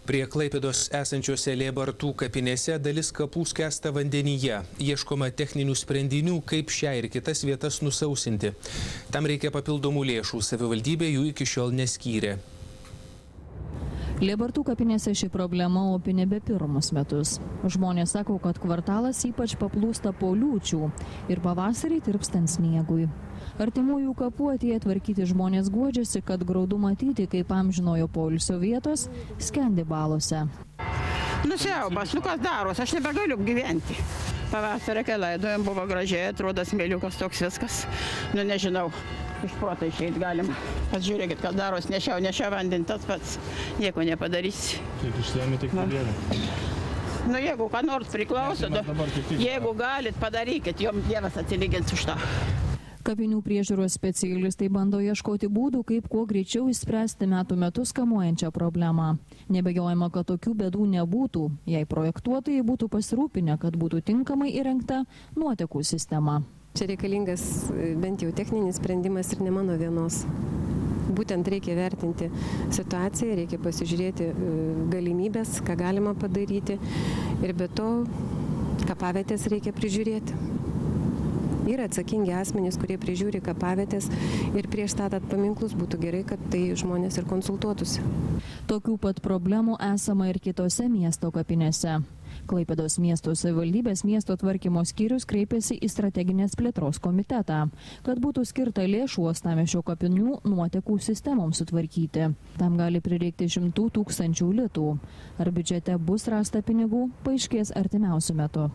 Prie Klaipėdos esančiose Lėbartų kapinėse dalis kapų skęsta vandenyje. Ieškoma techninių sprendinių, kaip šią ir kitas vietas nusausinti. Tam reikia papildomų lėšų, savivaldybė jų iki šiol neskyrė. Lėbartų kapinėse ši problema opi nebe pirmus metus. Žmonės sako, kad kvartalas ypač paplūsta po liūčių ir pavasarį tirpstant sniegui. Artimųjų kapų atėję tvarkyti žmonės guodžiasi, kad graudu matyti, kaip amžinojo poilsio vietos skendi balose. Siaubas, kas daros, aš nebegaliu gyventi. Pavasarį, kai laidojom, buvo gražiai, atrodo smėliukas toks viskas. Nežinau, iš proto išeit galima. Pasižiūrėkit, kas daros, nešiau vandens tas pats, nieko nepadarys. Kiek išsėmė, tiek padėlė. Jeigu ką nors priklauso, jeigu galit, padarykit, jums Dievas atsilygins už tą. Kapinių priežiūros specialistai bando ieškoti būdų, kaip kuo greičiau išspręsti metų metus kamuojančią problemą. Nebejojama, kad tokių bėdų nebūtų, jei projektuotojai būtų pasirūpinę, kad būtų tinkamai įrengta nuotekų sistema. Čia reikalingas bent jau techninis sprendimas ir ne mano vienos. Būtent reikia vertinti situaciją, reikia pasižiūrėti galimybės, ką galima padaryti ir be to kapavietės reikia prižiūrėti. Yra atsakingi asmenys, kurie prižiūri kapavietės ir prieš statant paminklus būtų gerai, kad tai žmonės ir konsultuotųsi. Tokių pat problemų esama ir kitose miesto kapinėse. Klaipėdos miesto savivaldybės miesto tvarkymo skyrius kreipėsi į strateginės plėtros komitetą, kad būtų skirta lėšų uostamiesčio kapinių nuotekų sistemoms sutvarkyti. Tam gali prireikti 100 000 litų. Ar biudžete bus rasta pinigų, paaiškės artimiausiu metu.